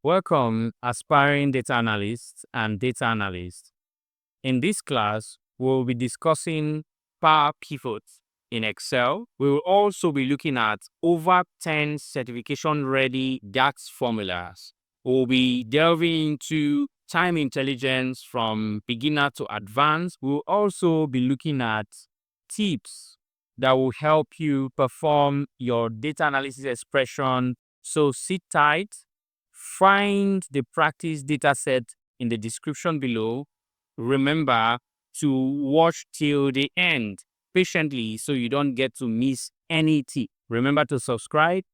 Welcome, aspiring data analysts and data analysts. In this class, we'll be discussing Power Pivot in Excel. We will also be looking at over 10 certification-ready DAX formulas. We'll be delving into time intelligence from beginner to advanced. We'll also be looking at tips that will help you perform your data analysis expression. So sit tight. Find the practice dataset in the description below. Remember to watch till the end patiently so you don't get to miss any tip. Remember to subscribe,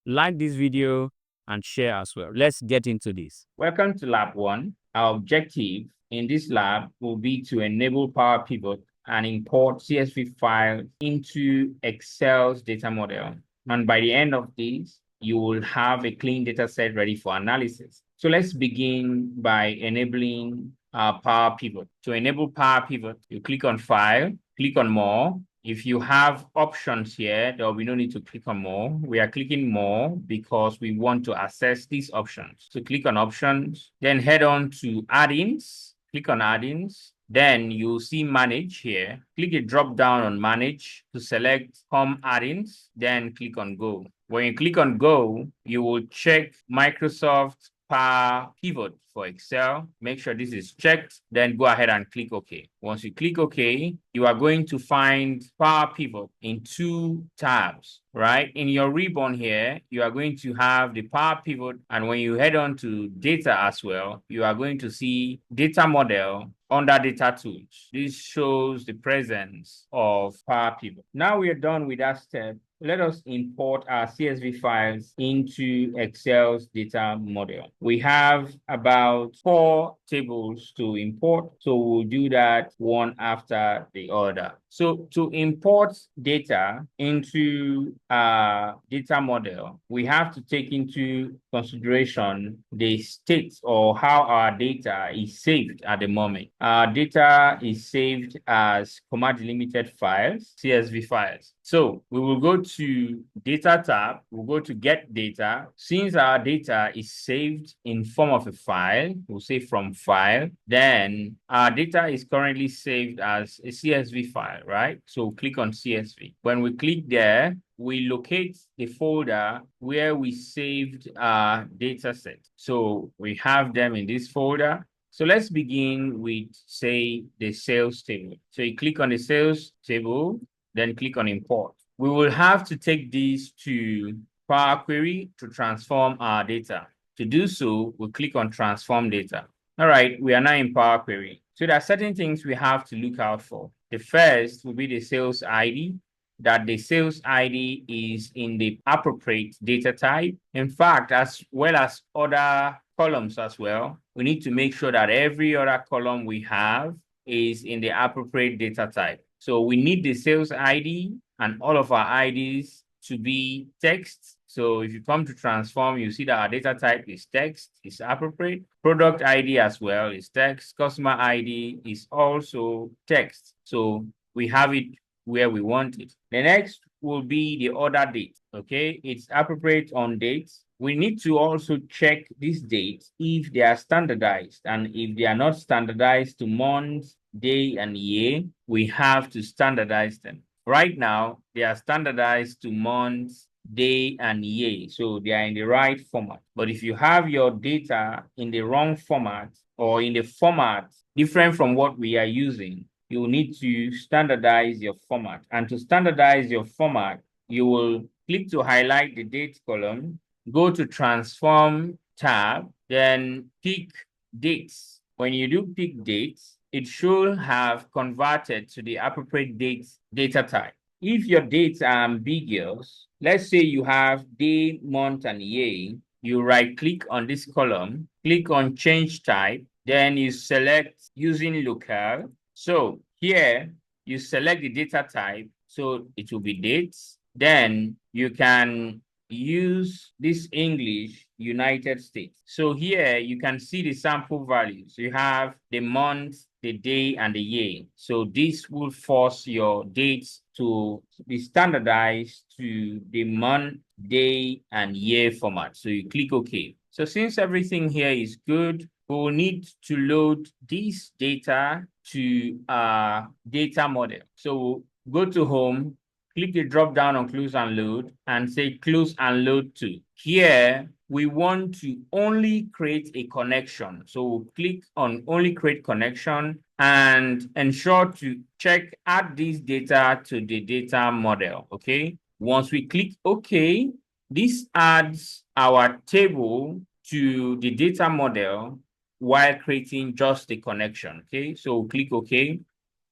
like this video, and share as well. Let's get into this. Welcome to Lab 1. Our objective in this lab will be to enable Power Pivot and import CSV files into Excel's data model. And by the end of this, you will have a clean data set ready for analysis. So let's begin by enabling Power Pivot. To enable Power Pivot, you click on File, click on More. If you have options here, there will be no need to click on More. We are clicking More because we want to access these options. So click on Options, then head on to Add-ins. Click on Add-ins. Then you'll see Manage here. Click a drop down on Manage to select Home Add-ins, then click on Go. When you click on Go, you will check Microsoft Power Pivot for Excel. Make sure this is checked, then go ahead and click OK. Once you click OK, you are going to find Power Pivot in 2 tabs, right? In your ribbon here, you are going to have the Power Pivot, and when you head on to Data as well, you are going to see Data Model under Data Tools. This shows the presence of Power Pivot. Now we are done with that step. Let us import our CSV files into Excel's data model. We have about 4 tables to import, so we'll do that one after the other. So to import data into our data model, we have to take into consideration the state or how our data is saved at the moment. Our data is saved as comma delimited files, CSV files. So we will go to Data tab, we'll go to Get Data. Since our data is saved in form of a file, we'll say from File, then our data is currently saved as a CSV file, right? So click on CSV. When we click there, we locate the folder where we saved our data set. So we have them in this folder. So let's begin with, say, the sales table. So you click on the sales table, then click on import. We will have to take these to Power Query to transform our data. To do so, we'll click on transform data. All right, we are now in Power Query. So there are certain things we have to look out for. The first will be the sales ID, that the sales ID is in the appropriate data type. In fact, as well as other columns as well, we need to make sure that every other column we have is in the appropriate data type. So we need the sales ID and all of our IDs to be text. So if you come to transform, you see that our data type is text, is appropriate. Product ID as well is text. Customer ID is also text. So we have it where we want it. The next will be the order date. Okay, it's appropriate on dates. We need to also check these dates if they are standardized, and if they are not standardized to months, day, and year, we have to standardize them. Right now, they are standardized to months, day, and year, so they are in the right format. But if you have your data in the wrong format or in the format different from what we are using, you need to standardize your format. And to standardize your format, you will click to highlight the date column, go to Transform tab, then pick Dates. When you do pick Dates, it should have converted to the appropriate dates data type. If your dates are ambiguous, let's say you have day, month, and year, you right-click on this column, click on Change Type, then you select Using Local. So here, you select the data type, so it will be dates. Then you can use this English United States. So here you can see the sample values. You have the month, the day, and the year. So this will force your dates to be standardized to the month, day, and year format. So you click OK. So since everything here is good, we will need to load this data to our data model. So we'll go to home, click the drop down on close and load, and say close and load to. Here, we want to only create a connection. So we'll click on only create connection and ensure to check add this data to the data model. Okay. Once we click OK, this adds our table to the data model while creating just the connection. Okay, so we'll click OK,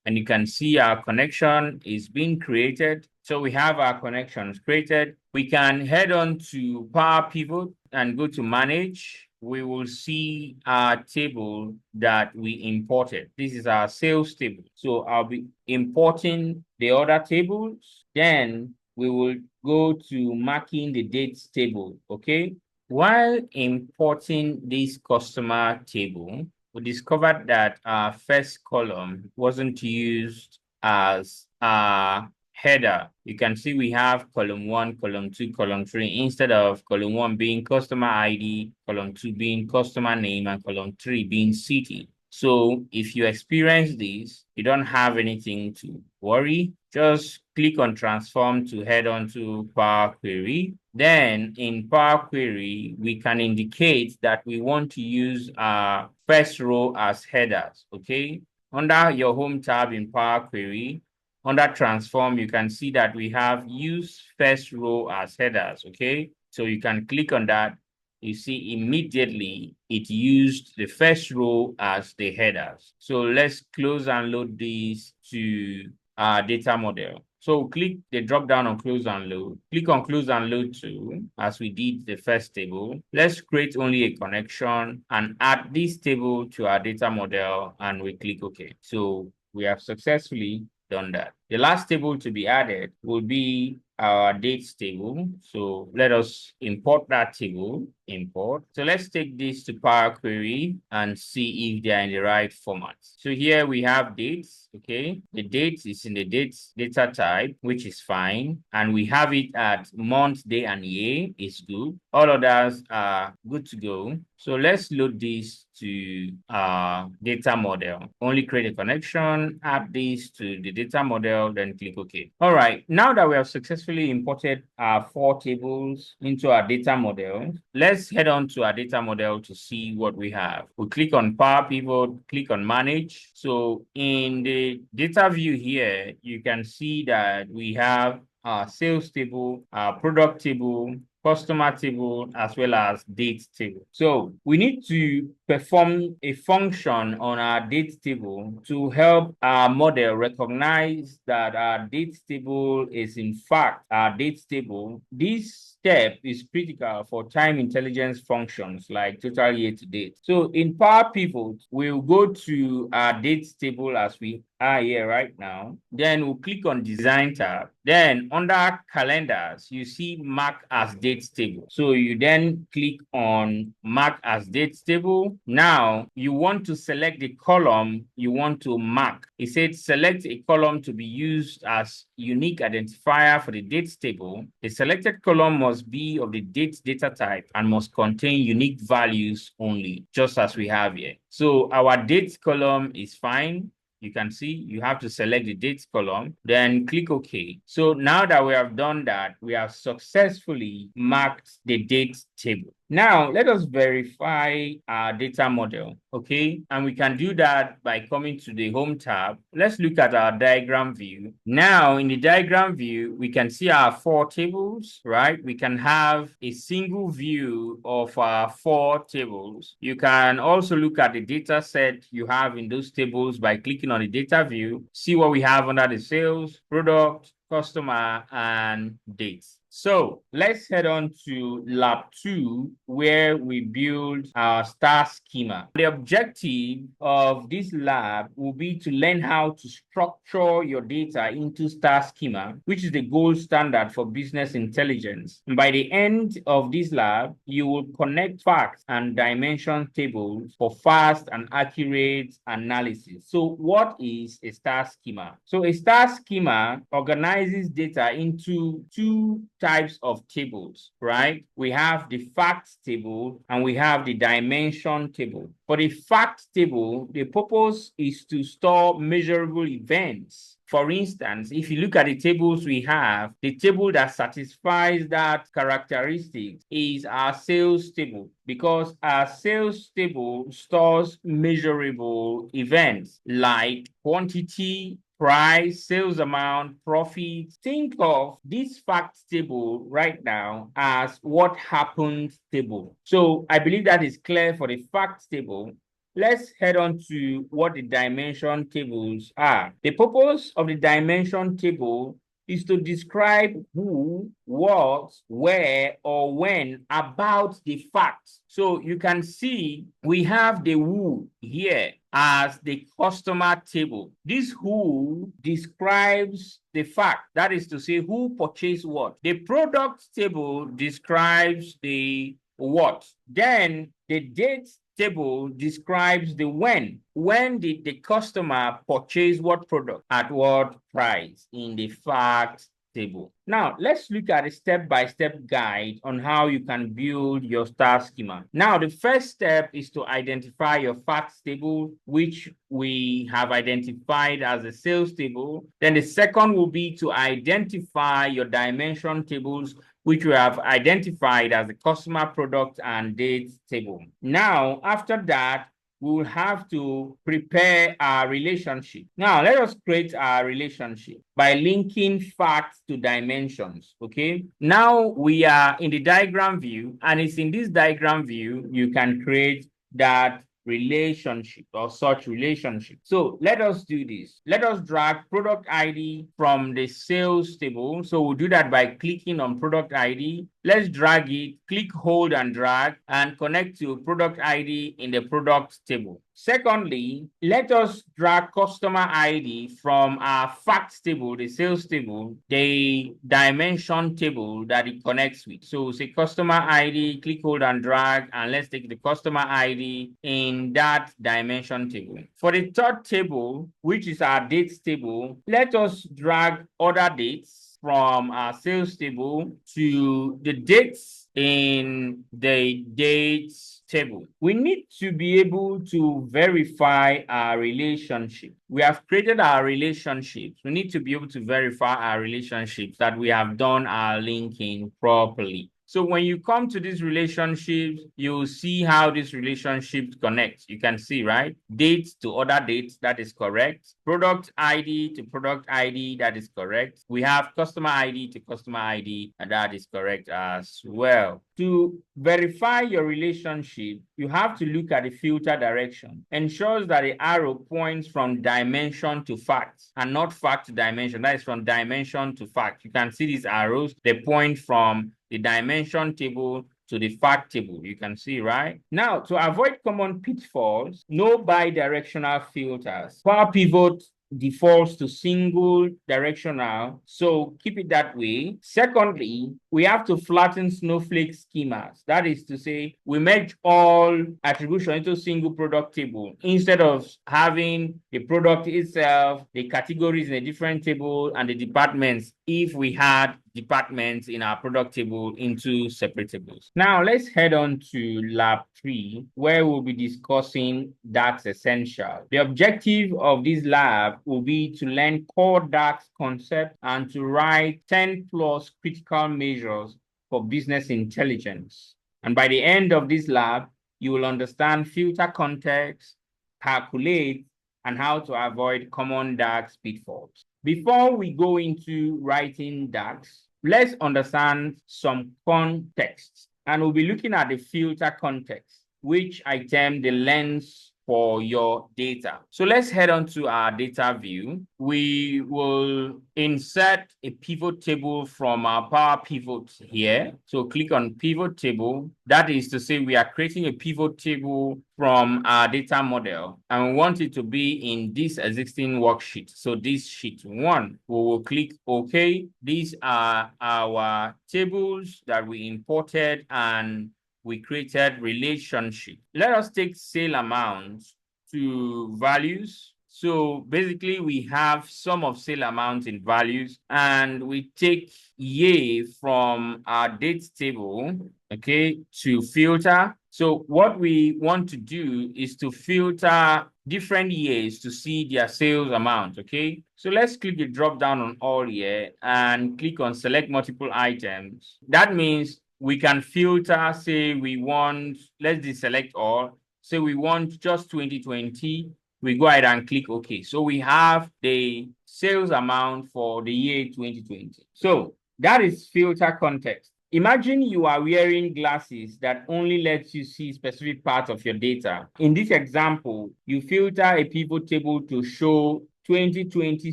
and you can see our connection is being created. So we have our connections created. We can head on to Power Pivot and go to Manage. We will see our table that we imported. This is our sales table. So I'll be importing the other tables. Then we will go to marking the dates table. Okay. While importing this customer table, we discovered that our first column wasn't used as a header. You can see we have column 1, column 2, column 3, instead of column 1 being customer ID, column 2 being customer name, and column 3 being city. So if you experience this, you don't have anything to worry. Just click on transform to head on to Power Query. Then in Power Query, we can indicate that we want to use our first row as headers, okay? Under your home tab in Power Query, under transform, you can see that we have use first row as headers, okay? So you can click on that. You see immediately it used the first row as the headers. So let's close and load this to our data model. So click the drop down on close and load. Click on close and load to, as we did the first table. Let's create only a connection and add this table to our data model, and we click OK. So we have successfully done that. The last table to be added will be our dates table. So let us import that table. Import. So let's take this to Power Query and see if they are in the right format. So here we have dates. Okay, the date is in the dates data type, which is fine, and we have it at month, day, and year. Is good. All others are good to go. So let's load this to our data model. Only create a connection, add this to the data model, then click OK. All right, now that we have successfully imported our 4 tables into our data model, let's head on to our data model to see what we have. We click on Power Pivot, click on Manage. So in the data view here, you can see that we have our sales table, our product table, customer table, as well as date table. So we need to perform a function on our date table to help our model recognize that our date table is in fact our date table. This step is critical for time intelligence functions like total year to date. So in Power Pivot, we'll go to our date table as we are here right now. Then we'll click on Design tab. Then under Calendars, you see Mark as Date table. So you then click on Mark as Date table. Now you want to select the column you want to mark. It said select a column to be used as unique identifier for the dates table. The selected column must be of the date data type and must contain unique values only, just as we have here. So our dates column is fine. You can see you have to select the dates column, then click OK. So now that we have done that, we have successfully marked the dates table. Now, let us verify our data model, okay? And we can do that by coming to the Home tab. Let's look at our diagram view. Now, in the diagram view, we can see our 4 tables, right? We can have a single view of our 4 tables. You can also look at the data set you have in those tables by clicking on the data view, see what we have under the sales, product, customer, and dates. So let's head on to lab 2, where we build our star schema. The objective of this lab will be to learn how to structure your data into star schema, which is the gold standard for business intelligence. And by the end of this lab, you will connect facts and dimension tables for fast and accurate analysis. So what is a star schema? So a star schema organizes data into 2 types of tables, right? We have the facts table and we have the dimension table. For the fact table, the purpose is to store measurable events. For instance, if you look at the tables we have, the table that satisfies that characteristic is our sales table, because our sales table stores measurable events like quantity, price, sales amount, profit. Think of this fact table right now as what happened table. So I believe that is clear for the fact table. Let's head on to what the dimension tables are. The purpose of the dimension table is to describe who, what, where, or when about the facts. So you can see we have the who here as the customer table. This who describes the fact, that is to say who purchased what. The product table describes the what. Then the date table describes the when did the customer purchase what product at what price in the fact table. Now let's look at a step-by-step guide on how you can build your star schema. Now the first step is to identify your facts table, which we have identified as a sales table. Then the second will be to identify your dimension tables, which we have identified as the customer, product, and date table. Now, after that, we will have to prepare our relationship. Now, let us create our relationship by linking facts to dimensions, okay? Now, we are in the diagram view, and it's in this diagram view you can create that relationship or such relationship. So let us do this. Let us drag product ID from the sales table. So we'll do that by clicking on product ID. Let's drag it, click, hold, and drag, and connect to product ID in the product table. Secondly, let us drag customer ID from our facts table, the sales table, the dimension table that it connects with. So say customer ID, click, hold, and drag, and let's take the customer ID in that dimension table. For the third table, which is our dates table, let us drag other dates from our sales table to the dates in the dates table. We need to be able to verify our relationship. We have created our relationships. We need to be able to verify our relationships that we have done our linking properly. So when you come to these relationships, you'll see how these relationships connect. You can see, right? Dates to other dates, that is correct. Product ID to product ID, that is correct. We have customer ID to customer ID, and that is correct as well. To verify your relationship, you have to look at the filter direction. Ensures that the arrow points from dimension to fact and not fact to dimension. That is from dimension to fact. You can see these arrows, they point from the dimension table to the fact table. You can see, right? Now, to avoid common pitfalls, no bidirectional filters. Power Pivot defaults to single directional, so keep it that way. Secondly, we have to flatten snowflake schemas. That is to say, we merge all attribution into a single product table instead of having the product itself, the categories in a different table, and the departments if we had departments in our product table into separate tables. Now let's head on to lab 3, where we'll be discussing DAX Essentials. The objective of this lab will be to learn core DAX concepts and to write 10 plus critical measures for business intelligence. And by the end of this lab, you will understand filter context, calculate, and how to avoid common DAX pitfalls. Before we go into writing DAX, let's understand some context. And we'll be looking at the filter context, which I term the lens for your data. So let's head on to our data view. We will insert a pivot table from our Power Pivot here. So click on pivot table. That is to say we are creating a pivot table from our data model, and we want it to be in this existing worksheet. So this sheet 1, we will click OK. These are our tables that we imported and we created relationship. Let us take sale amounts to values So basically we have sum of sale amount in values, and we take yay from our date table, okay, to filter. So what we want to do is to filter different years to see their sales amount, okay? So let's click the drop down on all here and click on select multiple items. That means we can filter, say we want, let's deselect all, say we want just 2020, we go ahead and click OK. So we have the sales amount for the year 2020. So that is filter context. Imagine you are wearing glasses that only lets you see specific parts of your data. In this example, you filter a pivot table to show 2020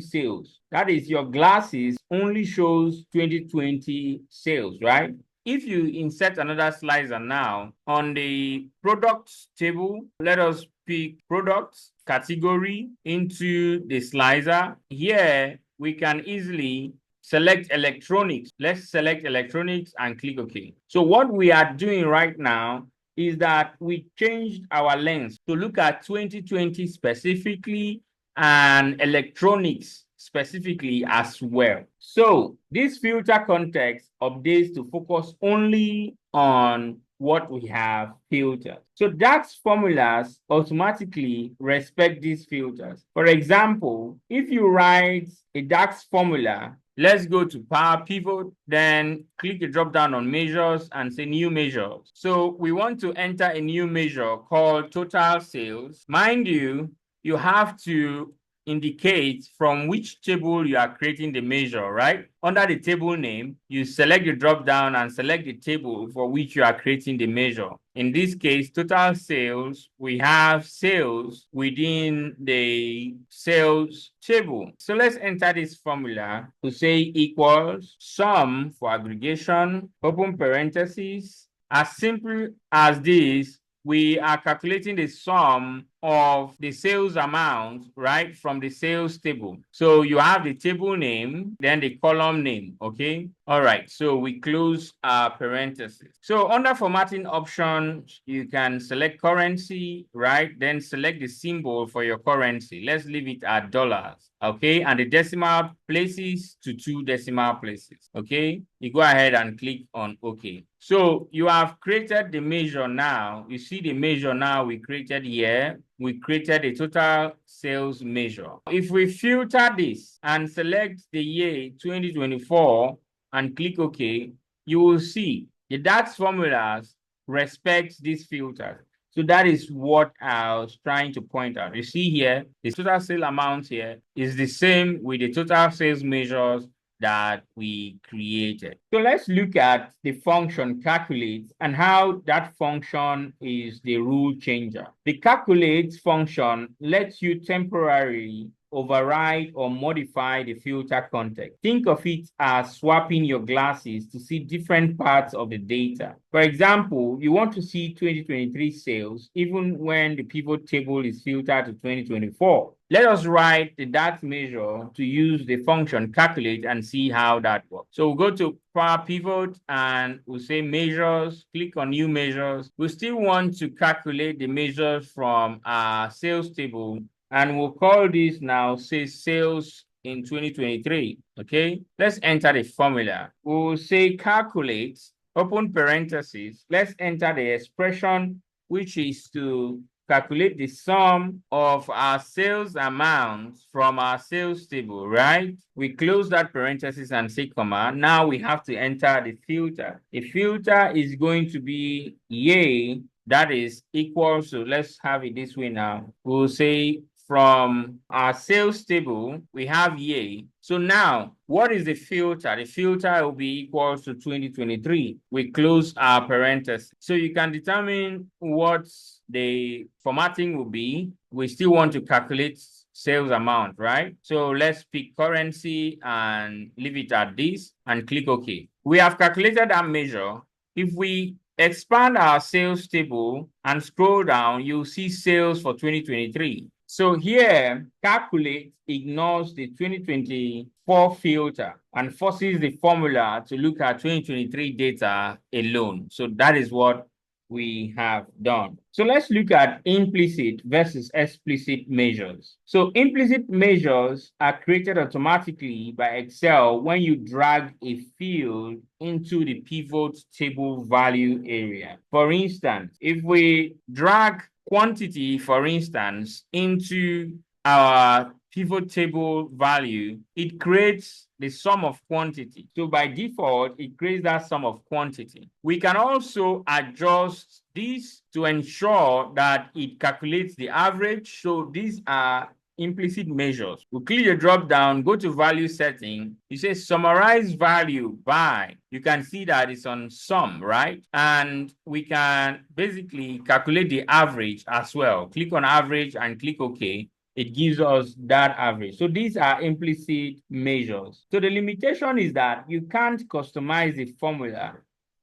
sales. That is, your glasses only shows 2020 sales, right? If you insert another slicer now on the products table, let us pick products category into the slicer. Here, we can easily select electronics. Let's select electronics and click OK. So what we are doing right now is that we changed our lens to look at 2020 specifically and electronics specifically as well. So this filter context updates to focus only on what we have filtered. So DAX formulas automatically respect these filters. For example, if you write a DAX formula, let's go to Power Pivot, then click the drop down on measures and say new measures. So we want to enter a new measure called total sales. Mind you, you have to indicate from which table you are creating the measure, right? Under the table name, you select the drop down and select the table for which you are creating the measure. In this case, total sales, we have sales within the sales table. So let's enter this formula to say equals sum for aggregation, open parentheses. As simple as this, we are calculating the sum of the sales amount, right, from the sales table. So you have the table name, then the column name, okay? All right, so we close our parentheses. So under formatting options, you can select currency, right? Then select the symbol for your currency. Let's leave it at dollars, okay? And the decimal places to 2 decimal places, okay? You go ahead and click on OK. So you have created the measure now. You see the measure now we created here. We created a total sales measure. If we filter this and select the year 2024 and click OK, you will see the DAX formulas respect these filters. So that is what I was trying to point out. You see here, the total sale amount here is the same with the total sales measures that we created. So let's look at the function calculate and how that function is the rule changer. The calculate function lets you temporarily override or modify the filter context. Think of it as swapping your glasses to see different parts of the data. For example, you want to see 2023 sales even when the pivot table is filtered to 2024. Let us write the DAX measure to use the function calculate and see how that works. So we'll go to Power Pivot and we'll say measures, click on new measures. We still want to calculate the measures from our sales table, and we'll call this now, say, sales in 2023, okay? Let's enter the formula. We'll say calculate, open parentheses. Let's enter the expression, which is to calculate the sum of our sales amounts from our sales table, right? We close that parenthesis and say comma. Now we have to enter the filter. The filter is going to be yay, that is equal to, let's have it this way now. We'll say from our sales table, we have yay. So now, what is the filter? The filter will be equal to 2023. We close our parenthesis. So you can determine what the formatting will be. We still want to calculate sales amount, right? So let's pick currency and leave it at this and click OK. We have calculated that measure. If we expand our sales table and scroll down, you'll see sales for 2023. So here, calculate ignores the 2024 filter and forces the formula to look at 2023 data alone. So that is what we have done. So let's look at implicit versus explicit measures. So implicit measures are created automatically by Excel when you drag a field into the pivot table value area. For instance, if we drag quantity, for instance, into our pivot table value, it creates the sum of quantity. So by default, it creates that sum of quantity. We can also adjust this to ensure that it calculates the average. So these are implicit measures. We click the drop down, go to value setting. You say summarize value by. You can see that it's on sum, right? And we can basically calculate the average as well. Click on average and click OK. It gives us that average. So these are implicit measures. So the limitation is that you can't customize the formula.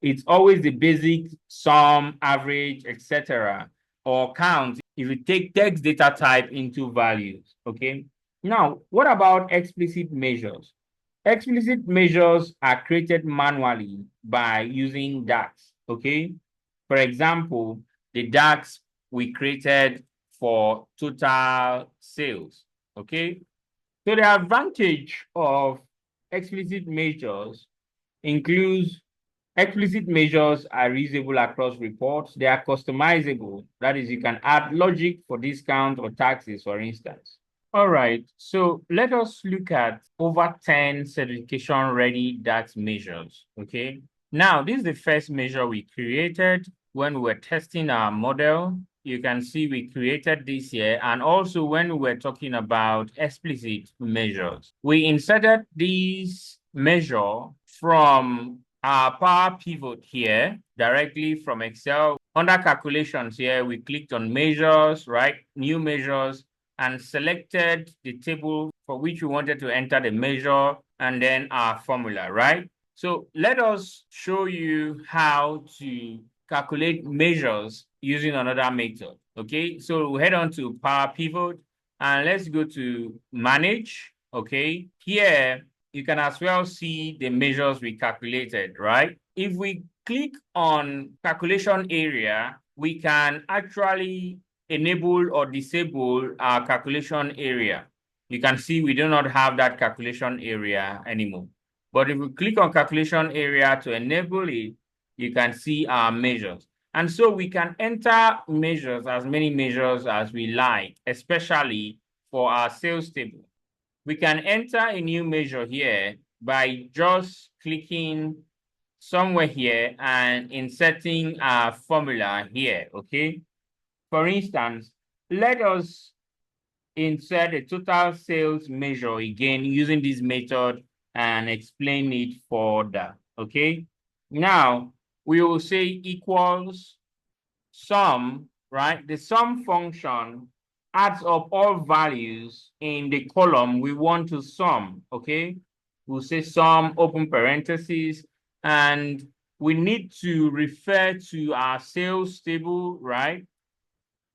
It's always the basic sum, average, etc. or count if you take text data type into values. Okay. Now, what about explicit measures? Explicit measures are created manually by using DAX. Okay. For example, the DAX we created for total sales. Okay. So the advantage of explicit measures includes explicit measures are reusable across reports. They are customizable. That is, you can add logic for discount or taxes, for instance. All right, so let us look at over 10 certification-ready DAX measures, okay? Now, this is the first measure we created when we were testing our model. You can see we created this here, and also when we were talking about explicit measures. We inserted this measure from our Power Pivot here, directly from Excel. Under calculations here, we clicked on measures, right? New measures, and selected the table for which we wanted to enter the measure and then our formula, right? So let us show you how to calculate measures using another method, okay? So we'll head on to Power Pivot and let's go to Manage, okay? Here, you can as well see the measures we calculated, right? If we click on calculation area, we can actually enable or disable our calculation area. You can see we do not have that calculation area anymore. But if we click on calculation area to enable it, you can see our measures. And so we can enter measures, as many measures as we like, especially for our sales table. We can enter a new measure here by just clicking somewhere here and inserting our formula here, okay? For instance, let us insert a total sales measure again using this method and explain it further, okay? Now, we will say equals sum, right? The sum function adds up all values in the column we want to sum, okay? We'll say sum, open parentheses, and we need to refer to our sales table, right?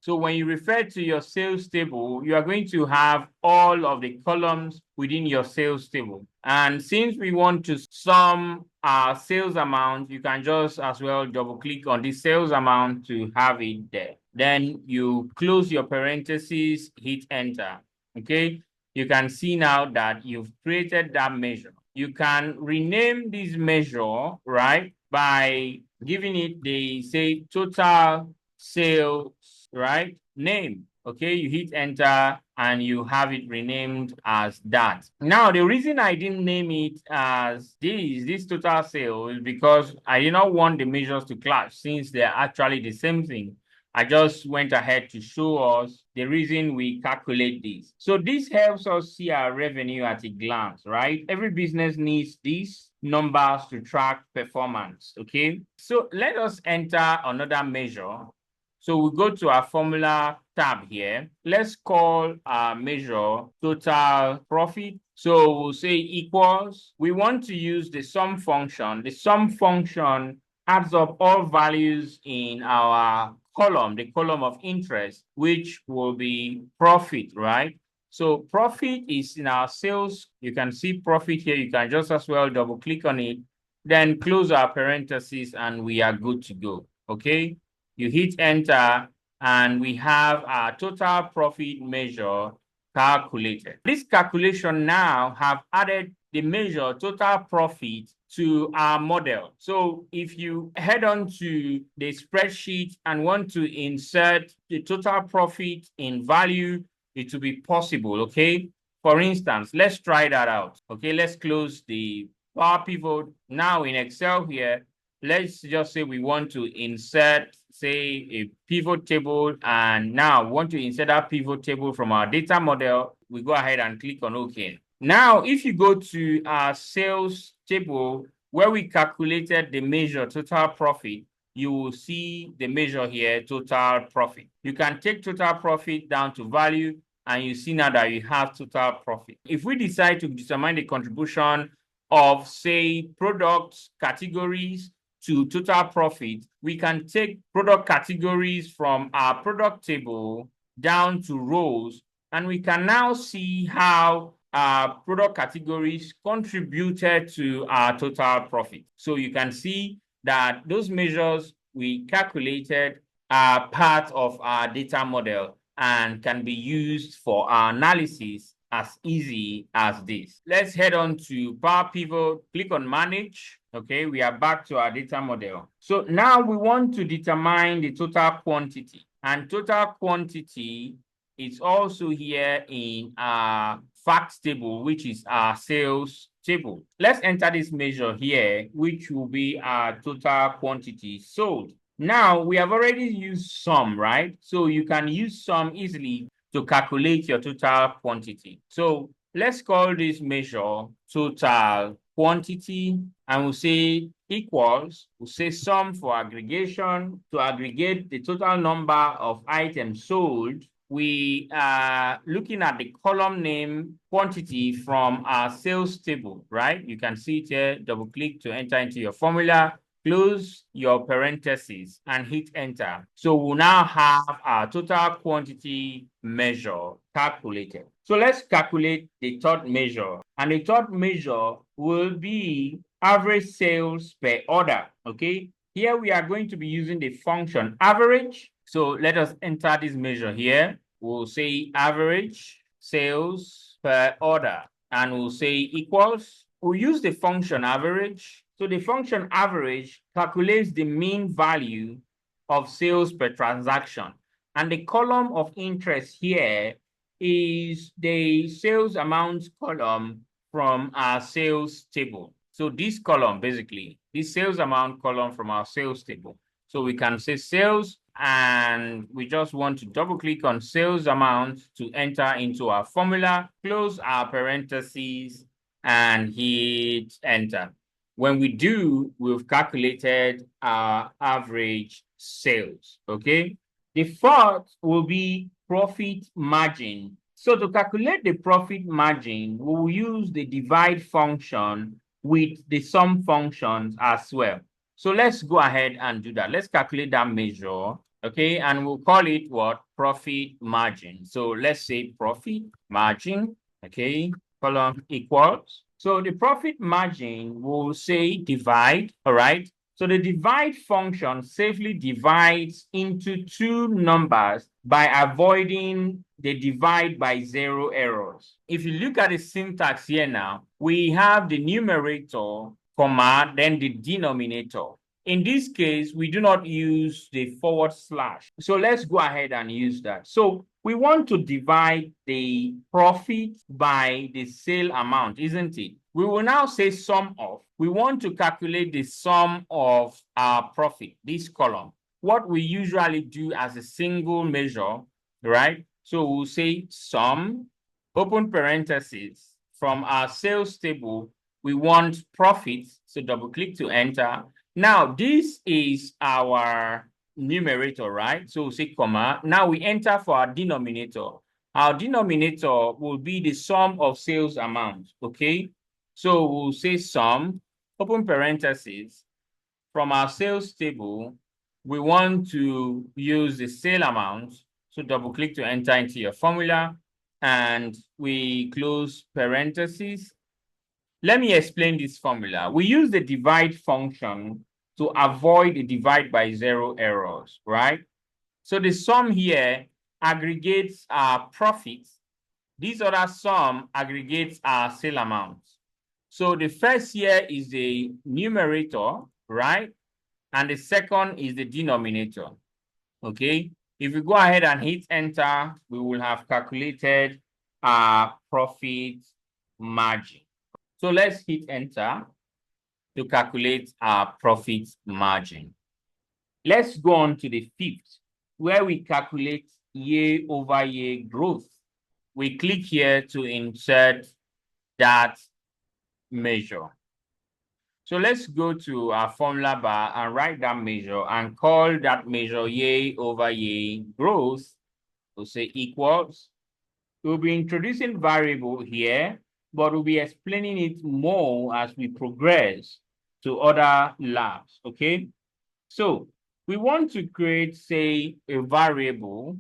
So when you refer to your sales table, you are going to have all of the columns within your sales table. And since we want to sum our sales amount, you can just as well double click on the sales amount to have it there. Then you close your parentheses, hit enter. Okay. You can see now that you've created that measure. You can rename this measure, right, by giving it the, say, total sales, right, name. Okay, you hit enter and you have it renamed as that. Now, the reason I didn't name it as this total sale is because I did not want the measures to clash since they're actually the same thing. I just went ahead to show us the reason we calculate this. So this helps us see our revenue at a glance, right? Every business needs these numbers to track performance, okay? So let us enter another measure. So we go to our formula tab here. Let's call our measure total profit. So we'll say equals. We want to use the sum function. The sum function adds up all values in our column, the column of interest, which will be profit, right? So profit is in our sales. You can see profit here. You can just as well double click on it, then close our parentheses and we are good to go, okay? You hit enter, and we have our total profit measure calculated. This calculation now have added the measure total profit to our model. So if you head on to the spreadsheet and want to insert the total profit in value, it will be possible, okay? For instance, let's try that out. Okay, let's close the Power Pivot. Now in Excel here, let's just say we want to insert, say, a pivot table, and now we want to insert that pivot table from our data model. We go ahead and click on OK. Now, if you go to our sales table where we calculated the measure total profit, you will see the measure here, total profit. You can take total profit down to value, and you see now that you have total profit. If we decide to determine the contribution of, say, products categories to total profit, we can take product categories from our product table down to rows, and we can now see how our product categories contributed to our total profit. So you can see that those measures we calculated are part of our data model and can be used for our analysis as easy as this. Let's head on to Power Pivot, click on Manage. Okay, we are back to our data model. So now we want to determine the total quantity, and total quantity is also here in our facts table, which is our sales table. Let's enter this measure here, which will be our total quantity sold. Now, we have already used sum, right? So you can use sum easily to calculate your total quantity. So let's call this measure total quantity, and we'll say equals, we'll say sum for aggregation. To aggregate the total number of items sold, we are looking at the column name quantity from our sales table, right? You can see it here, double click to enter into your formula, close your parentheses and hit enter. So we'll now have our total quantity measure calculated. So let's calculate the third measure. And the third measure will be average sales per order, okay? Here we are going to be using the function average. So let us enter this measure here. We'll say average sales per order, and we'll say equals. We'll use the function average. So the function average calculates the mean value of sales per transaction. And the column of interest here is the sales amount column from our sales table. So this column, basically, this sales amount column from our sales table. So we can say sales, and we just want to double click on sales amount to enter into our formula, close our parentheses, and hit enter. When we do, we've calculated our average sales, okay? The fourth will be profit margin. So to calculate the profit margin, we'll use the divide function with the sum functions as well. So let's go ahead and do that. Let's calculate that measure, okay? And we'll call it what? Profit margin. So let's say profit margin, okay? Column equals. So the profit margin will say divide, all right? So the divide function safely divides into two numbers by avoiding the divide by zero errors. If you look at the syntax here now, we have the numerator, comma, then the denominator. In this case, we do not use the forward slash. So let's go ahead and use that. So we want to divide the profit by the sale amount, isn't it? We will now say sum of. We want to calculate the sum of our profit, this column. What we usually do as a single measure, right? So we'll say sum, open parentheses, from our sales table, we want profit. So double click to enter. Now, this is our numerator, right? So we'll say comma. Now we enter for our denominator. Our denominator will be the sum of sales amount, okay? So we'll say sum, open parentheses, from our sales table, we want to use the sale amount. So double click to enter into your formula, and we close parentheses. Let me explain this formula. We use the divide function to avoid the divide by zero errors, right? So the sum here aggregates our profits. This other sum aggregates our sale amount. So the first here is the numerator, right? And the second is the denominator, okay? If we go ahead and hit enter, we will have calculated our profit margin. So let's hit enter to calculate our profit margin. Let's go on to the fifth, where we calculate year-over-year growth. We click here to insert that measure. So let's go to our formula bar and write that measure and call that measure year-over-year growth. We'll say equals. We'll be introducing variable here, but we'll be explaining it more as we progress to other labs, okay? So we want to create, say, a variable.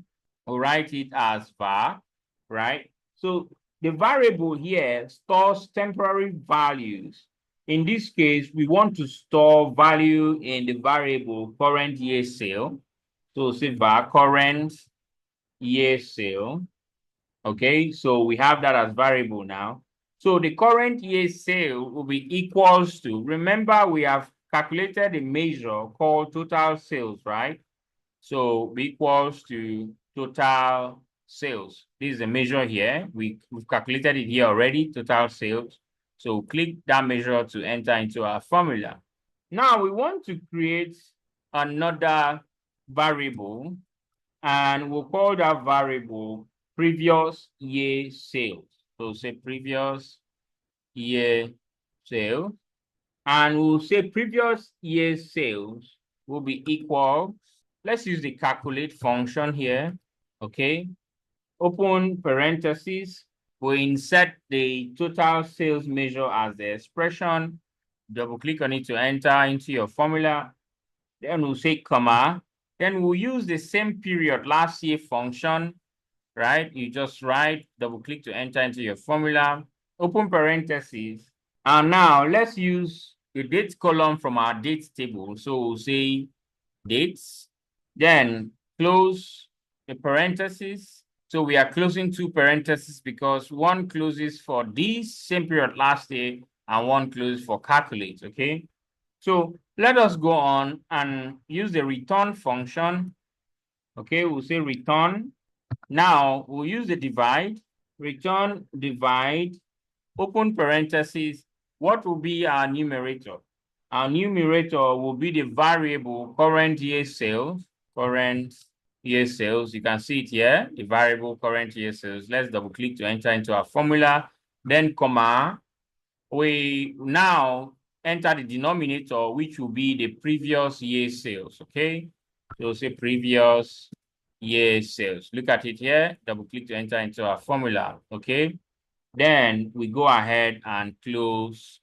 We'll write it as var, right? So the variable here stores temporary values. In this case, we want to store value in the variable current year sale. So say var current year sale. Okay, so we have that as variable now. So the current year sale will be equals to, remember we have calculated a measure called total sales, right? So equals to total sales. This is a measure here. We've calculated it here already, total sales. So click that measure to enter into our formula. Now we want to create another variable, and we'll call that variable previous year sales. So say previous year sales. And we'll say previous year sales will be equal. Let's use the calculate function here. Okay. Open parentheses. We insert the total sales measure as the expression. Double click on it to enter into your formula. Then we'll say comma. Then we'll use the same period last year function, right? You just write, double click to enter into your formula, open parentheses. And now let's use the date column from our date table. So we'll say dates, then close the parentheses. So we are closing two parentheses because one closes for this same period last year and one closes for calculate, okay? So let us go on and use the return function. Okay, we'll say return. Now we'll use the divide, return divide, open parentheses. What will be our numerator? Our numerator will be the variable current year sales, current year sales. You can see it here, the variable current year sales. Let's double click to enter into our formula, then comma. We now enter the denominator, which will be the previous year sales, okay? So say previous year sales. Look at it here, double click to enter into our formula, okay? Then we go ahead and close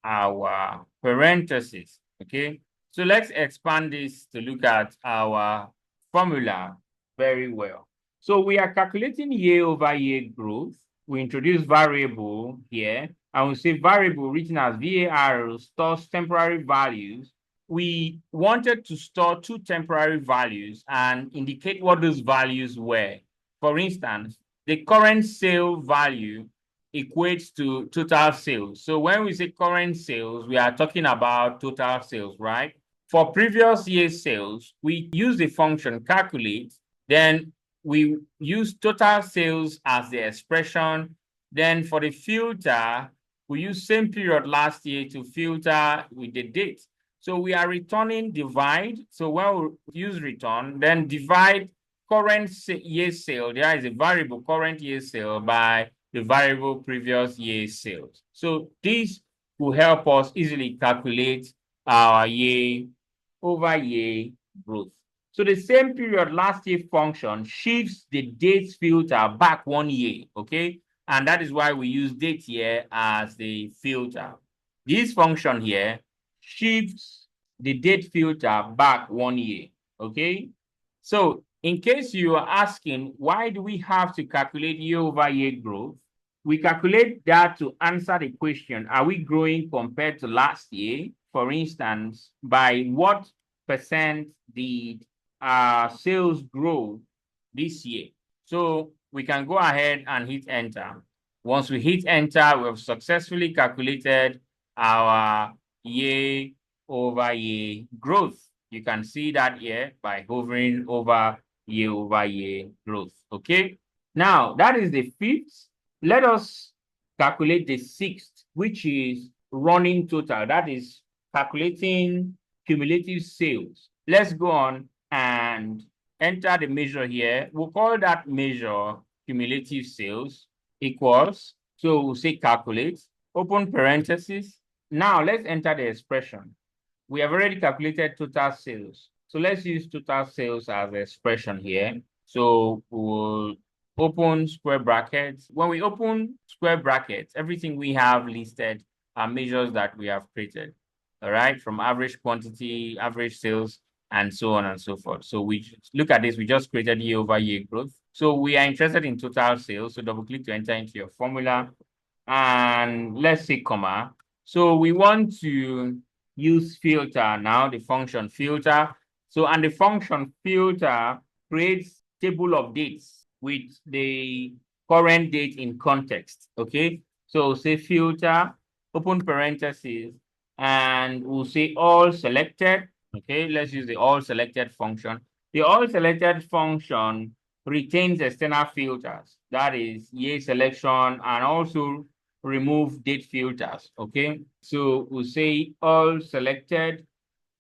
our parentheses, okay? So let's expand this to look at our formula very well. So we are calculating year-over-year growth. We introduce variable here, and we say variable written as VAR stores temporary values. We wanted to store two temporary values and indicate what those values were. For instance, the current sale value equates to total sales. So when we say current sales, we are talking about total sales, right? For previous year's sales, we use the function calculate, then we use total sales as the expression. Then for the filter, we use same period last year to filter with the date. So we are returning divide. So when we use return, then divide current year sale, there is a variable current year sale by the variable previous year sales. So this will help us easily calculate our year-over-year growth. So the same period last year function shifts the dates filter back 1 year, okay? And that is why we use date here as the filter. This function here shifts the date filter back 1 year, okay? So in case you are asking, why do we have to calculate year-over-year growth? We calculate that to answer the question, are we growing compared to last year? for instance, by what percent did sales grow this year? So we can go ahead and hit enter. Once we hit enter, we have successfully calculated our year-over-year growth. You can see that here by hovering over year-over-year growth. Okay. Now, that is the fifth. Let us calculate the sixth, which is running total. That is calculating cumulative sales. Let's go on and enter the measure here. We'll call that measure cumulative sales equals. So we'll say calculate, open parentheses. Now let's enter the expression. We have already calculated total sales. So let's use total sales as the expression here. So we'll open square brackets. When we open square brackets, everything we have listed are measures that we have created. All right, from average quantity, average sales, and so on and so forth. So we look at this, we just created year-over-year growth. So we are interested in total sales. So double click to enter into your formula. And let's say comma. So we want to use filter now, the function filter. So, and the function filter creates table of dates with the current date in context. Okay. So say filter, open parentheses, and we'll say all selected. Okay, let's use the all selected function. The all selected function retains external filters, that is year selection, and also remove date filters. Okay, so we'll say all selected,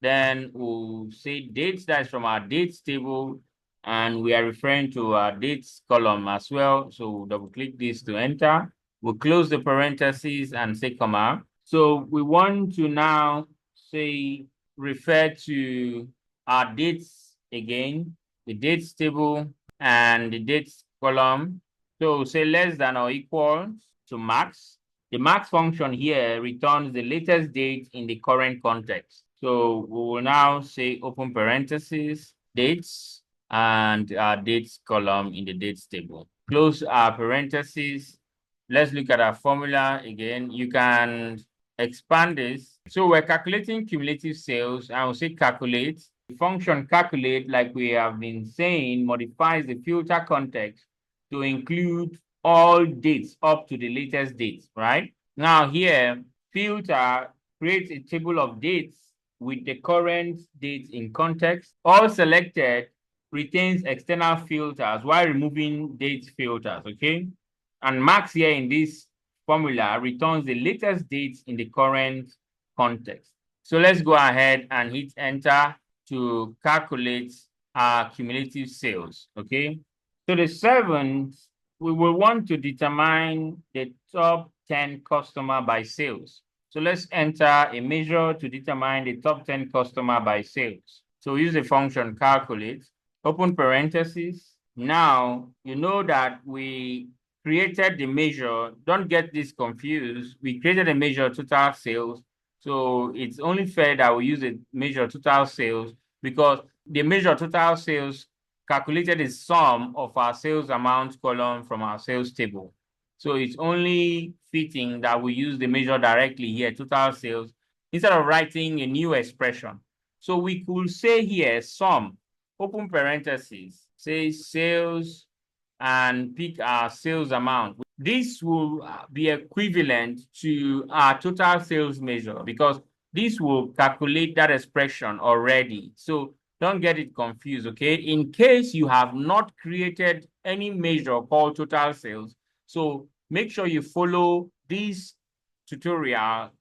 then we'll say dates, that's from our dates table, and we are referring to our dates column as well. So we'll double click this to enter. We'll close the parentheses and say comma. So we want to now say refer to our dates again, the dates table and the dates column. So say less than or equal to max. The max function here returns the latest date in the current context. So we will now say open parentheses, dates, and our dates column in the dates table. Close our parentheses. Let's look at our formula again. You can expand this. So we're calculating cumulative sales. I will say calculate. The function calculate, like we have been saying, modifies the filter context to include all dates up to the latest date, right? Now here, filter creates a table of dates with the current dates in context. All selected retains external filters while removing date filters, okay? And max here in this formula returns the latest dates in the current context. So let's go ahead and hit enter to calculate our cumulative sales, okay? So the seventh, we will want to determine the top 10 customer by sales. So let's enter a measure to determine the top 10 customer by sales. So we use the function calculate, open parentheses. Now, you know that we created the measure. Don't get this confused. We created a measure total sales. So it's only fair that we use the measure total sales because the measure total sales calculated the sum of our sales amount column from our sales table. So it's only fitting that we use the measure directly here, total sales, instead of writing a new expression. So we could say here sum, open parentheses, say sales, and pick our sales amount. This will be equivalent to our total sales measure because this will calculate that expression already. So don't get it confused, okay? In case you have not created any measure called total sales, so make sure you follow this tutorial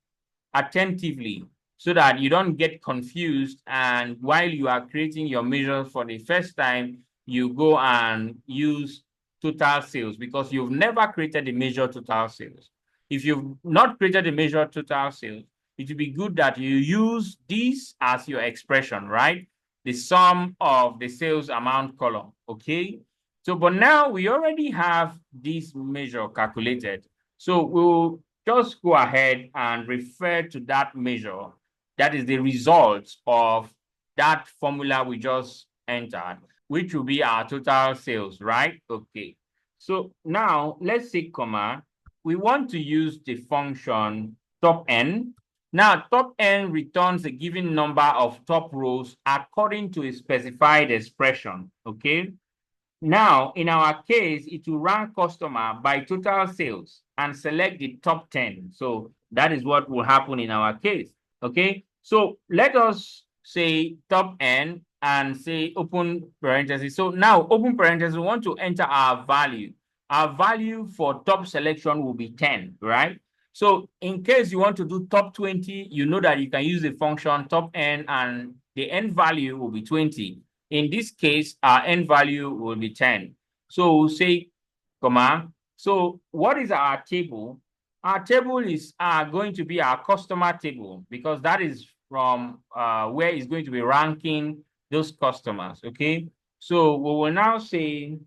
attentively so that you don't get confused, and while you are creating your measures for the first time, you go and use total sales because you've never created the measure total sales. If you've not created the measure total sales, it would be good that you use this as your expression, right? The sum of the sales amount column, okay? So, but now we already have this measure calculated. So we'll just go ahead and refer to that measure. That is the result of that formula we just entered, which will be our total sales, right? Okay. So now let's say comma. We want to use the function top n. Now, top n returns a given number of top rows according to a specified expression, okay? Now, in our case, it will rank customer by total sales and select the top 10. So that is what will happen in our case, okay? So let us say top n and say open parentheses. So now open parentheses, we want to enter our value. Our value for top selection will be 10, right? So in case you want to do top 20, you know that you can use the function top n and the n value will be 20. In this case, our n value will be 10. So we'll say, comma. So what is our table? Our table is going to be our customer table because that is from where it's going to be ranking those customers, okay? So we will now say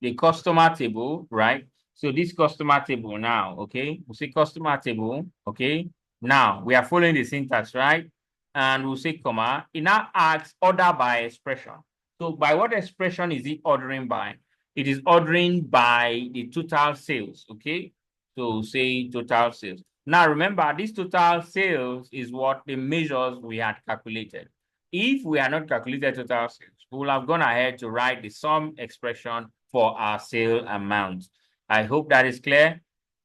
the customer table, right? So this customer table now, okay? We'll say customer table, okay? Now, we are following the syntax, right? And we'll say comma. It now asks order by expression. So by what expression is it ordering by? It is ordering by the total sales, okay? So say total sales. Now remember, this total sales is what the measures we had calculated. If we had not calculated total sales, we will have gone ahead to write the sum expression for our sale amount. I hope that is clear.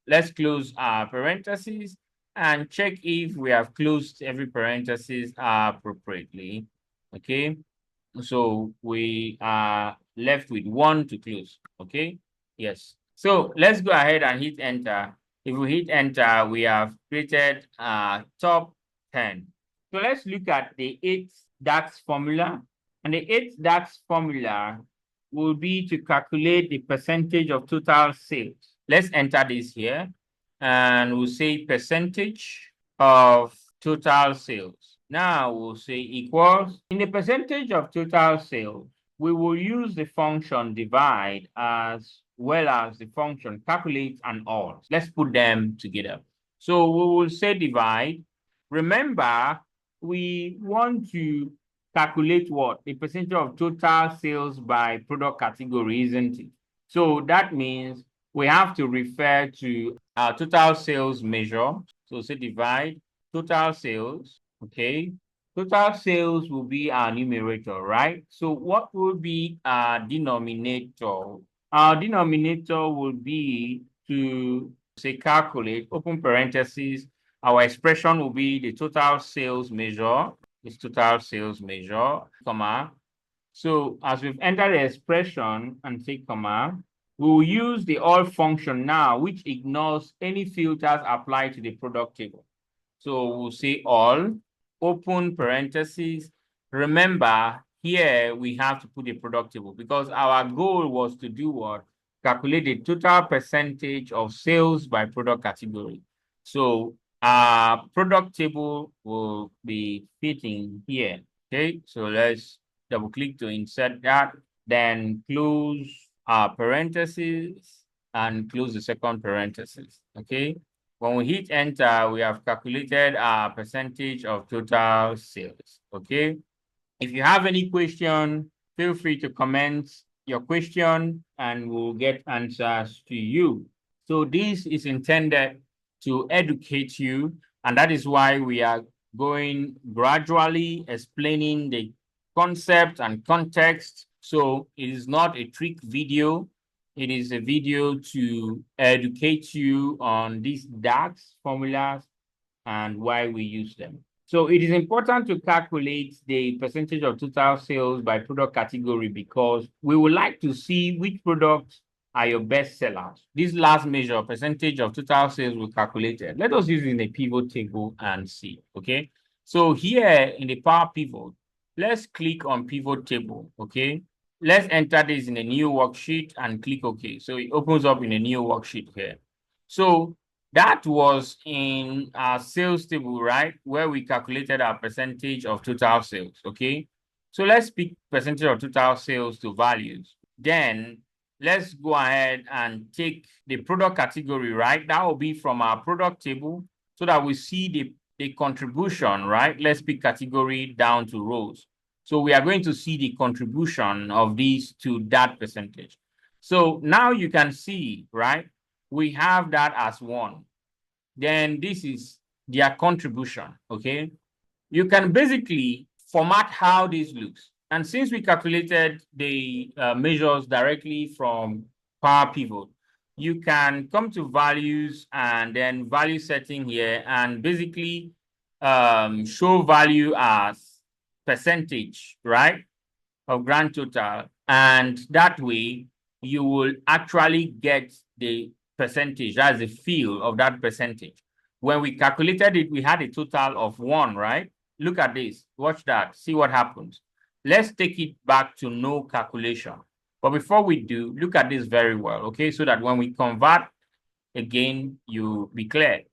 Let's close our parentheses and check if we have closed every parenthesis appropriately. Okay, so we are left with one to close. Okay, yes. So let's go ahead and hit enter. If we hit enter, we have created top 10. So let's look at the 8th DAX formula. And the 8th DAX formula will be to calculate the percentage of total sales. Let's enter this here. And we'll say percentage of total sales. Now we'll say equals. In the percentage of total sales, we will use the function divide as well as the function calculate and all. Let's put them together. So we will say divide. Remember, we want to calculate what? The percentage of total sales by product category, isn't it? So that means we have to refer to our total sales measure. So say divide total sales, okay? Total sales will be our numerator, right? So what will be our denominator? Our denominator will be to say calculate, open parentheses, our expression will be the total sales measure, this total sales measure, comma. So as we've entered the expression and say comma, we will use the all function now, which ignores any filters applied to the product table. So we'll say all, open parentheses. Remember, here we have to put a product table because our goal was to do what? Calculate the total percentage of sales by product category. So our product table will be fitting here. Okay, so let's double click to insert that, then close our parentheses and close the second parenthesis. Okay, when we hit enter, we have calculated our percentage of total sales. Okay, if you have any question, feel free to comment your question and we'll get answers to you. So this is intended to educate you, and that is why we are going gradually explaining the concept and context. So it is not a trick video. It is a video to educate you on these DAX formulas and why we use them. So it is important to calculate the percentage of total sales by product category because we would like to see which products are your best sellers. This last measure, percentage of total sales, we calculated. Let us use it in a pivot table and see, okay? So here in the Power Pivot, let's click on pivot table, okay? Let's enter this in a new worksheet and click OK. So it opens up in a new worksheet here. So that was in our sales table, right? Where we calculated our percentage of total sales, okay? So let's pick percentage of total sales to values. Then let's go ahead and take the product category, right? That will be from our product table so that we see the contribution, right? Let's pick category down to rows. So we are going to see the contribution of these to that percentage. So now you can see, right? We have that as 1. Then this is their contribution, okay? You can basically format how this looks. And since we calculated the measures directly from Power Pivot, you can come to values and then value setting here and basically show value as percentage, right, of grand total. And that way, you will actually get the percentage, that's the feel of that percentage. When we calculated it, we had a total of 1, right? Look at this. Watch that. See what happens. Let's take it back to no calculation. But before we do, look at this very well, okay? So that when we convert again, you'll be clear.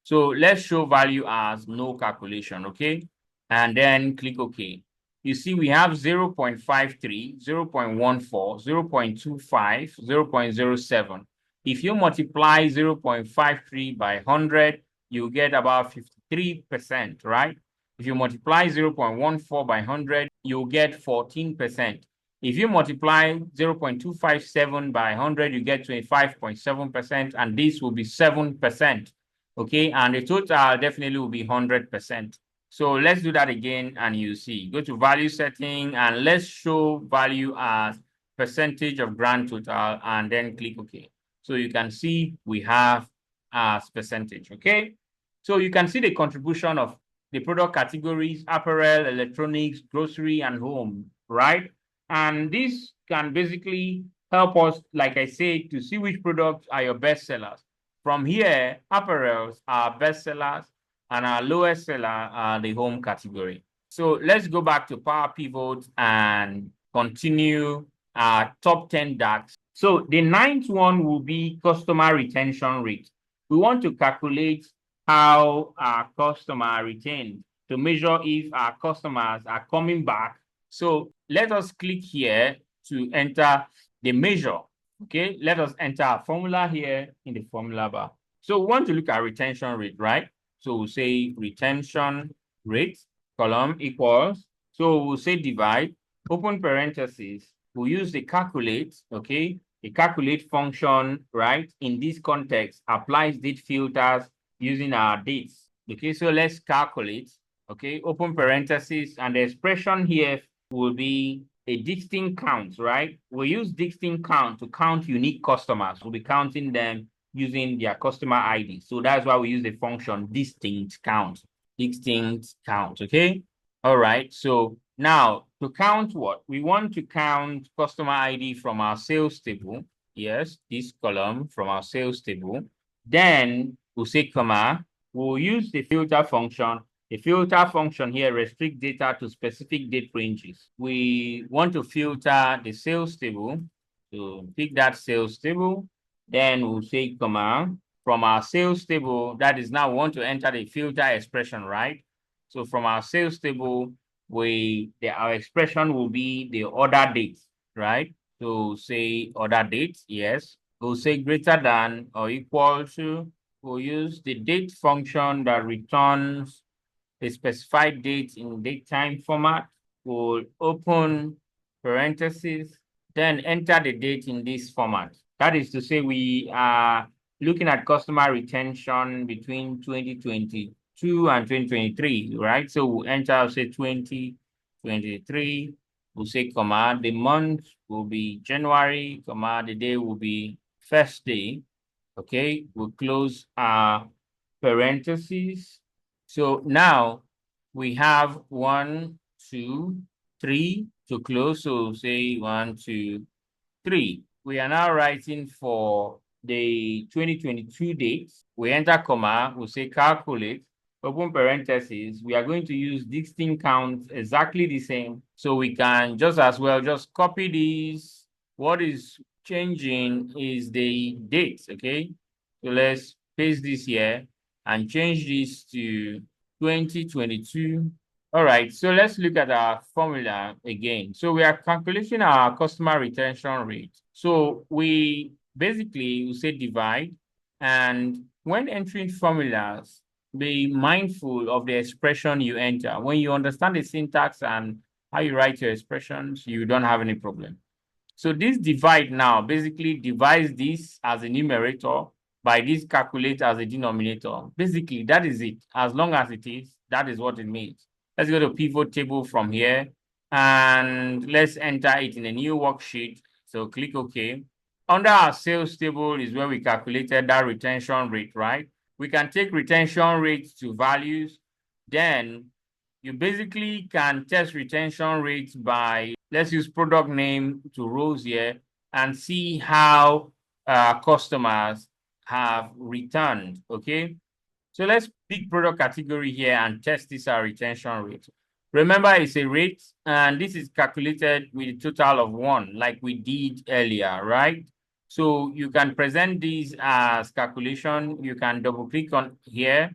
So let's show value as no calculation, okay? And then click OK. You see we have 0.53, 0.14, 0.25, 0.07. If you multiply 0.53 by 100, you get about 53%, right? If you multiply 0.14 by 100, you'll get 14%. If you multiply 0.257 by 100, you get 25.7%, and this will be 7%. Okay, and the total definitely will be 100%. So let's do that again, and you see. Go to value setting, and let's show value as percentage of grand total, and then click OK. So you can see we have as percentage, okay? So you can see the contribution of the product categories: apparel, electronics, grocery, and home, right? And this can basically help us, like I said, to see which products are your best sellers. From here, apparels are best sellers, and our lowest seller are the home category. So let's go back to Power Pivot and continue our top 10 DAX. So the ninth one will be customer retention rate. We want to calculate how our customer retained to measure if our customers are coming back. So let us click here to enter the measure. Okay, let us enter our formula here in the formula bar. So we want to look at retention rate, right? So we'll say retention rate, column equals. So we'll say divide, open parentheses. We'll use the calculate, okay? The calculate function, right? In this context, applies date filters using our dates. Okay, so let's calculate, okay? Open parentheses, and the expression here will be a distinct count, right? We use distinct count to count unique customers. We'll be counting them using their customer ID. So that's why we use the function distinct count, okay? All right, so now to count what? We want to count customer ID from our sales table. Yes, this column from our sales table. Then we'll say comma, we'll use the filter function. The filter function here restricts data to specific date ranges. We want to filter the sales table. So pick that sales table. Then we'll say comma from our sales table. That is now we want to enter the filter expression, right? So from our sales table, our expression will be the order date, right? So say order date, yes. We'll say greater than or equal to. We'll use the date function that returns a specified date in datetime format. We'll open parentheses, then enter the date in this format. That is to say we are looking at customer retention between 2022 and 2023, right? So we'll enter, say 2023, we'll say comma, the month will be January, comma, the day will be first day. Okay, we'll close our parentheses. So now we have 1, 2, 3 to close. So say 1, 2, 3. We are now writing for the 2022 dates. We enter comma, we'll say calculate, open parentheses. We are going to use distinct count exactly the same. So we can just as well just copy these. What is changing is the dates, okay? So let's paste this here and change this to 2022. All right, so let's look at our formula again. So we are calculating our customer retention rate. So we basically will say divide, and when entering formulas, be mindful of the expression you enter. When you understand the syntax and how you write your expressions, you don't have any problem. So this divide now basically divides this as a numerator by this calculate as a denominator. Basically, that is it. As long as it is, that is what it means. Let's go to pivot table from here and let's enter it in a new worksheet. So click OK. Under our sales table is where we calculated that retention rate, right? We can take retention rates to values. Then you basically can test retention rates by, let's use product name to rows here and see how customers have returned, okay? So let's pick product category here and test this retention rate. Remember, it's a rate, and this is calculated with a total of 1, like we did earlier, right? So you can present these as calculation. You can double click on here.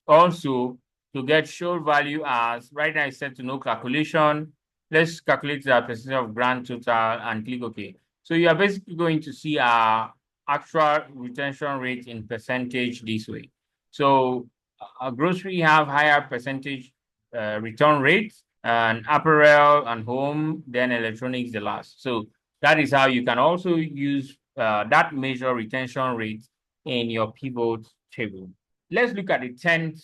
Also, to get show value as, right now it's set to no calculation. Let's calculate the percentage of grand total and click OK. So you are basically going to see our actual retention rate in percentage this way. So grocery have higher percentage return rates, and apparel and home, then electronics the last. So that is how you can also use that measure retention rate in your pivot table. Let's look at the 10th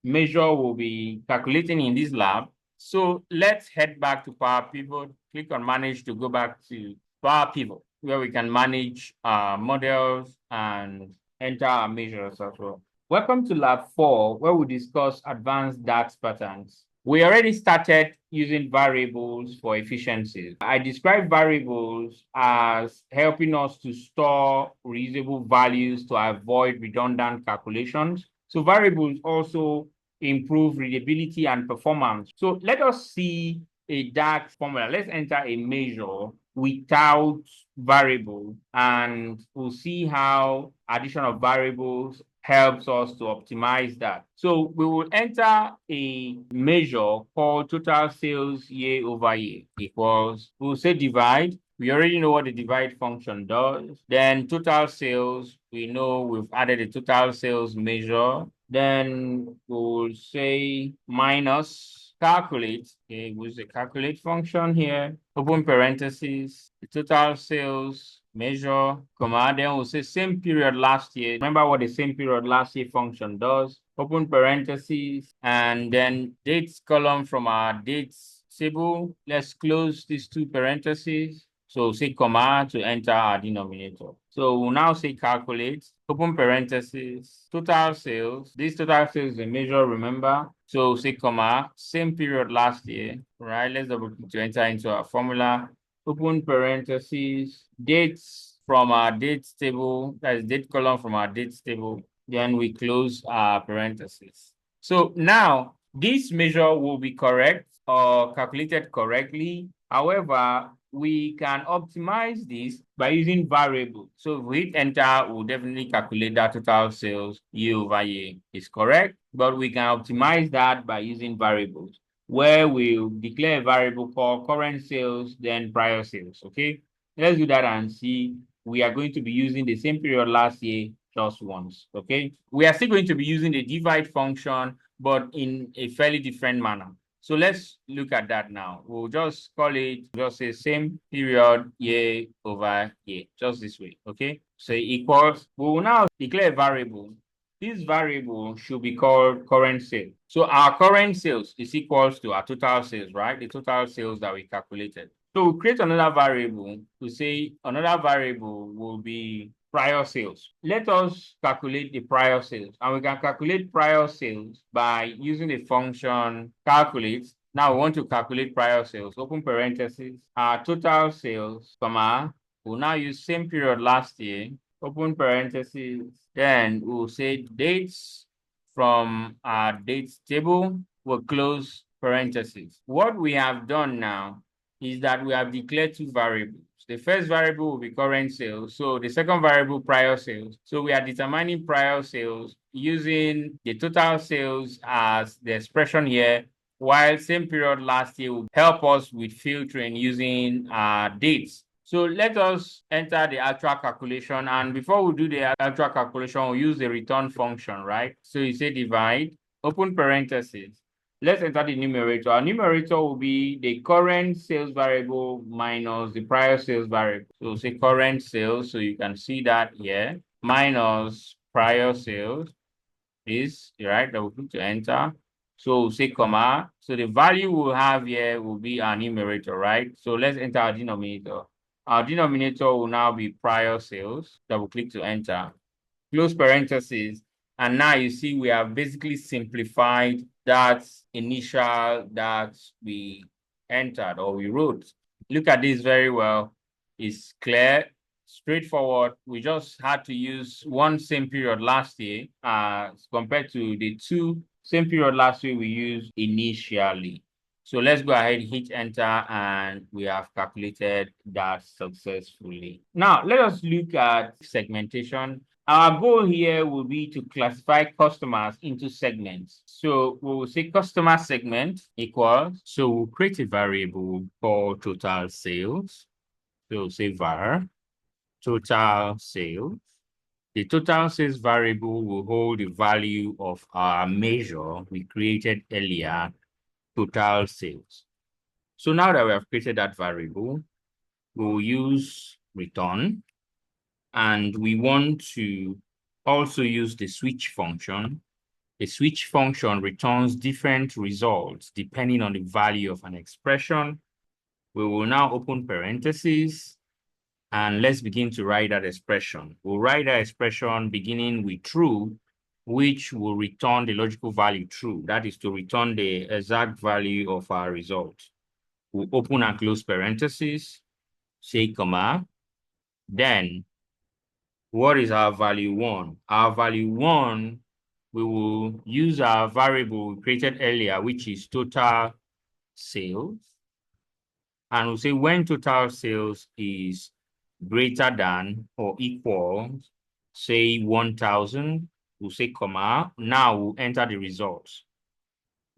measure we'll be calculating in this lab. So let's head back to Power Pivot. Click on Manage to go back to Power Pivot, where we can manage our models and enter our measures as well. Welcome to Lab 4, where we discuss advanced DAX patterns. We already started using variables for efficiencies. I describe variables as helping us to store reusable values to avoid redundant calculations. So variables also improve readability and performance. So let us see a DAX formula. Let's enter a measure without variable, and we'll see how addition of variables helps us to optimize that. So we will enter a measure called total sales year over year equals, we'll say divide. We already know what the divide function does. Then total sales, we know we've added a total sales measure. Then we'll say minus calculate. Okay, we'll use the calculate function here. Open parentheses, the total sales measure, comma, then we'll say same period last year. Remember what the same period last year function does. Open parentheses, and then dates column from our dates table. Let's close these two parentheses. So say comma to enter our denominator. So we'll now say calculate, open parentheses, total sales. This total sales is a measure, remember? So say comma, same period last year, right? Let's double click to enter into our formula. Open parentheses, dates from our dates table, that is date column from our dates table. Then we close our parentheses. So now this measure will be correct or calculated correctly. However, we can optimize this by using variables. So if we hit enter, we'll definitely calculate that total sales year over year is correct, but we can optimize that by using variables, where we'll declare a variable called current sales, then prior sales, okay? Let's do that and see. We are going to be using the same period last year just once, okay? We are still going to be using the divide function, but in a fairly different manner. So let's look at that now. We'll just call it, just say same period year over year, just this way, okay? So equals, we will now declare a variable. This variable should be called current sales. So our current sales is equals to our total sales, right? The total sales that we calculated. So we'll create another variable to say another variable will be prior sales. Let us calculate the prior sales, and we can calculate prior sales by using the function calculate. Now we want to calculate prior sales. Open parentheses, our total sales, comma, we'll now use same period last year, open parentheses, then we'll say dates from our dates table, we'll close parentheses. What we have done now is that we have declared two variables. The first variable will be current sales. So the second variable, prior sales. So we are determining prior sales using the total sales as the expression here, while same period last year will help us with filtering using dates. So let us enter the actual calculation. And before we do the actual calculation, we'll use the return function, right? So you say divide, open parentheses. Let's enter the numerator. Our numerator will be the current sales variable minus the prior sales variable. So say current sales, so you can see that here, minus prior sales is, right? That we put to enter. So we'll say comma. So the value we'll have here will be our numerator, right? So let's enter our denominator. Our denominator will now be prior sales. Double click to enter. Close parentheses. And now you see we have basically simplified that initial that we entered or we wrote. Look at this very well. It's clear, straightforward. We just had to use one same period last year compared to the two same period last year we used initially. So let's go ahead, hit enter, and we have calculated that successfully. Now, let us look at segmentation. Our goal here will be to classify customers into segments. So we will say customer segment equals, so we'll create a variable called total sales. So we'll say var total sales. The total sales variable will hold the value of our measure we created earlier, total sales. So now that we have created that variable, we'll use return. And we want to also use the switch function. The switch function returns different results depending on the value of an expression. We will now open parentheses and let's begin to write that expression. We'll write that expression beginning with true, which will return the logical value true. That is to return the exact value of our result. We'll open and close parentheses, say comma, then what is our value 1? Our value 1, we will use our variable we created earlier, which is total sales. And we'll say when total sales is greater than or equal, say 1,000, we'll say comma. Now we'll enter the results.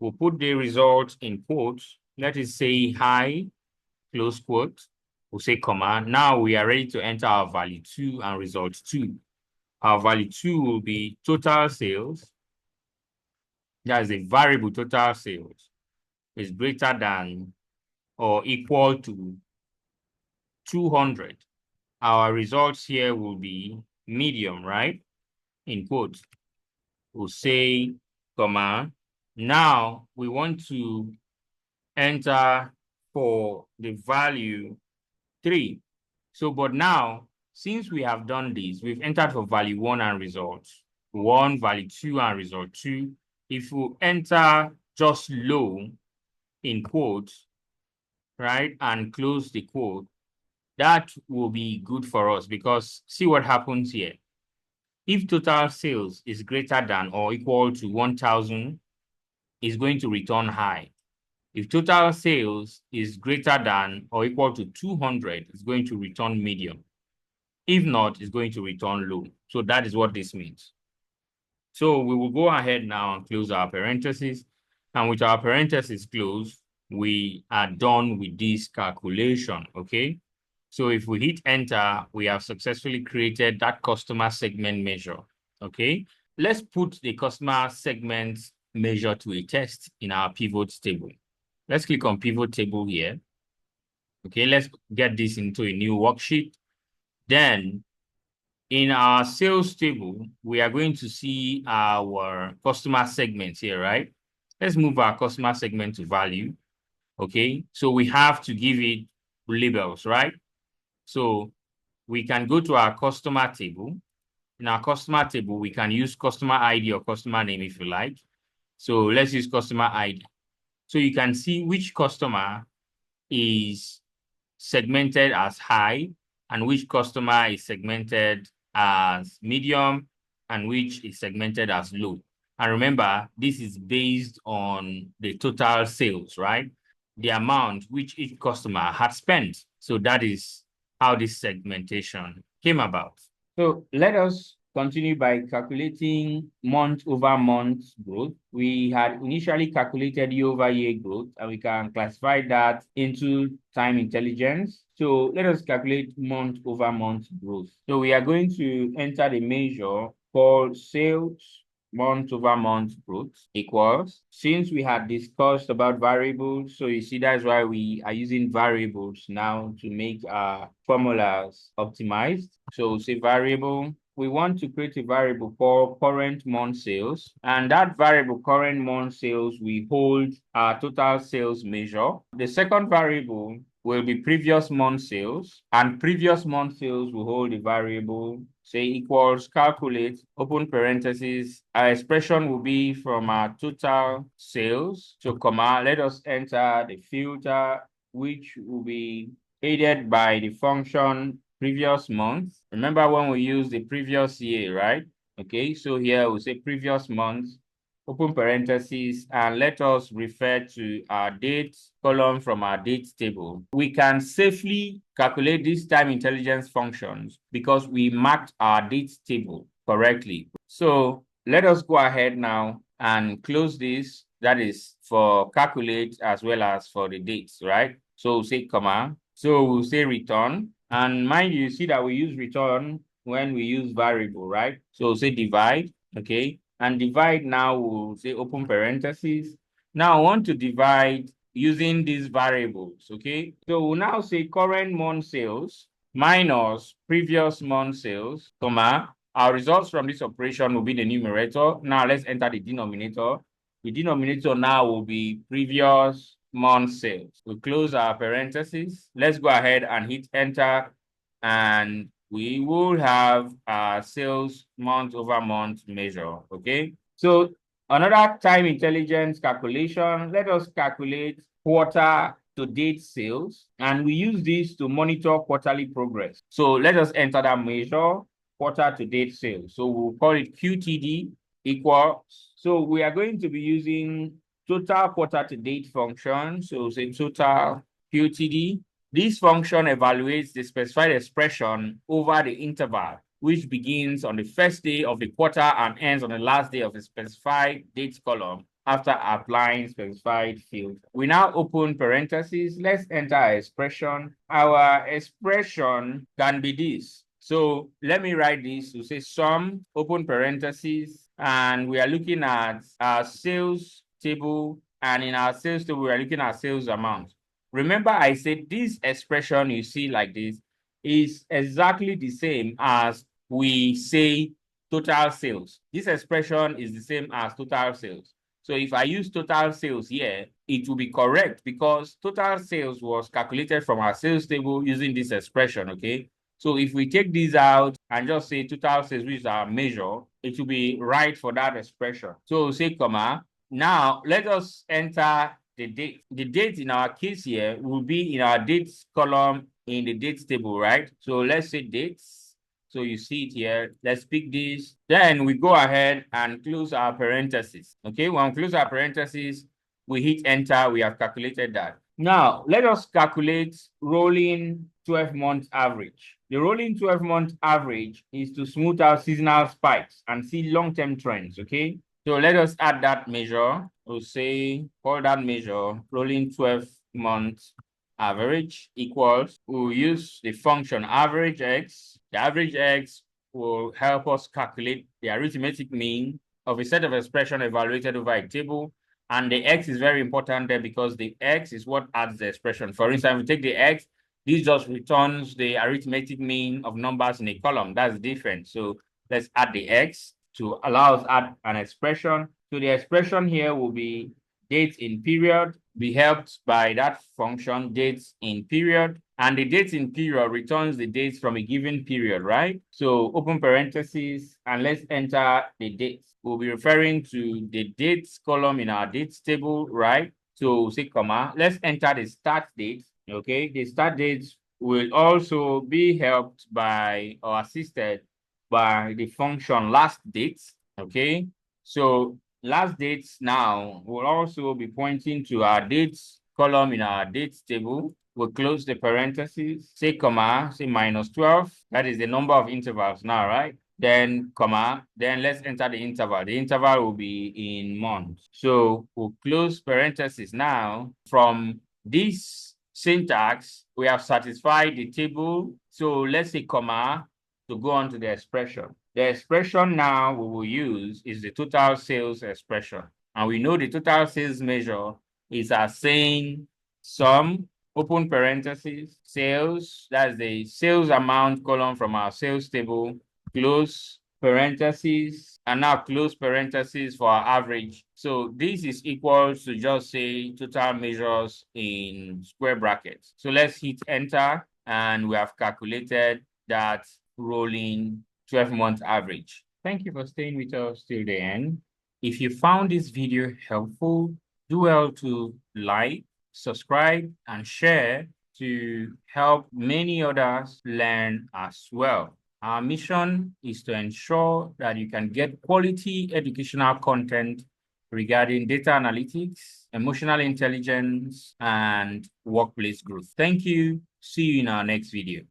We'll put the results in quotes. Let us say high, close quote. We'll say comma. Now we are ready to enter our value 2 and result 2. Our value 2 will be total sales. That is a variable total sales is greater than or equal to 200. Our results here will be medium, right? In quotes. We'll say comma. Now we want to enter for the value 3. So, but now, since we have done this, we've entered for value 1 and result 1, value 2 and result 2. If we enter just low in quotes, right, and close the quote, that will be good for us because see what happens here. If total sales is greater than or equal to 1,000, it's going to return high. If total sales is greater than or equal to 200, it's going to return medium. If not, it's going to return low. So that is what this means. So we will go ahead now and close our parentheses. And with our parentheses closed, we are done with this calculation, okay? So if we hit enter, we have successfully created that customer segment measure, okay? Let's put the customer segment measure to a test in our pivot table. Let's click on pivot table here. Okay, let's get this into a new worksheet. Then in our sales table, we are going to see our customer segments here, right? Let's move our customer segment to value. Okay, so we have to give it labels, right? So we can go to our customer table. In our customer table, we can use customer ID or customer name if you like. So let's use customer ID. So you can see which customer is segmented as high and which customer is segmented as medium and which is segmented as low. And remember, this is based on the total sales, right? The amount which each customer had spent. So that is how this segmentation came about. So let us continue by calculating month-over-month growth. We had initially calculated year-over-year growth, and we can classify that into time intelligence. So let us calculate month-over-month growth. So we are going to enter the measure called sales month-over-month growth equals, since we had discussed about variables, so you see that's why we are using variables now to make our formulas optimized. So say variable we want to create a variable called current month sales. And that variable current month sales, we hold our total sales measure. The second variable will be previous month sales, and previous month sales will hold a variable, say equals calculate, open parentheses. Our expression will be from our total sales. So comma, let us enter the filter, which will be aided by the function previous month. Remember when we use the previous year, right? Okay, so here we say previous month, open parentheses, and let us refer to our date column from our date table. We can safely calculate these time intelligence functions because we marked our date table correctly. So let us go ahead now and close this. That is for calculate as well as for the dates, right? So we'll say comma. So we'll say return. And mind you, see that we use return when we use variable, right? So we'll say divide, okay? And divide now, we'll say open parentheses. Now I want to divide using these variables, okay? So we'll now say current month sales minus previous month sales, comma. Our results from this operation will be the numerator. Now let's enter the denominator. The denominator now will be previous month sales. We close our parentheses. Let's go ahead and hit enter, and we will have our sales month over month measure, okay? So another time intelligence calculation, let us calculate quarter to date sales, and we use this to monitor quarterly progress. So let us enter that measure, quarter to date sales. So we'll call it QTD equals, so we are going to be using total quarter to date function. So say total QTD. This function evaluates the specified expression over the interval, which begins on the first day of the quarter and ends on the last day of the specified date column after applying specified field. We now open parentheses. Let's enter our expression. Our expression can be this. So let me write this to say sum, open parentheses, and we are looking at our sales table, and in our sales table, we are looking at sales amount. Remember, I said this expression you see like this is exactly the same as we say total sales. This expression is the same as total sales. So if I use total sales here, it will be correct because total sales was calculated from our sales table using this expression, okay? So if we take these out and just say total sales, which is our measure, it will be right for that expression. So we'll say comma. Now let us enter the date. The date in our case here will be in our dates column in the dates table, right? So let's say dates. So you see it here. Let's pick this. Then we go ahead and close our parentheses. Okay, when we close our parentheses, we hit enter. We have calculated that. Now, let us calculate rolling 12-month average. The rolling 12-month average is to smooth out seasonal spikes and see long-term trends, okay? So let us add that measure. We'll say, call that measure rolling 12-month average equals, we'll use the function average x. The average x will help us calculate the arithmetic mean of a set of expression evaluated over a table. And the x is very important there because the x is what adds the expression. For instance, if we take the x, this just returns the arithmetic mean of numbers in a column. That's different. So let's add the x to allow us add an expression. So the expression here will be dates in period, be helped by that function dates in period. And the dates in period returns the dates from a given period, right? So open parentheses, and let's enter the dates. We'll be referring to the dates column in our dates table, right? So say comma, let's enter the start date, okay? The start dates will also be helped by or assisted by the function last dates, okay? So last dates now will also be pointing to our dates column in our dates table. We'll close the parentheses, say comma, say minus 12. That is the number of intervals now, right? Then comma, then let's enter the interval. The interval will be in months. So we'll close parentheses now. From this syntax, we have satisfied the table. So let's say comma to go on to the expression. The expression now we will use is the total sales expression. And we know the total sales measure is as saying sum, open parentheses, sales, that's the sales amount column from our sales table, close parentheses, and now close parentheses for our average. So this is equal to just say total measures in square brackets. So let's hit enter, and we have calculated that rolling 12-month average. Thank you for staying with us till the end. If you found this video helpful, do well to like, subscribe, and share to help many others learn as well. Our mission is to ensure that you can get quality educational content regarding data analytics, emotional intelligence, and workplace growth. Thank you. See you in our next video.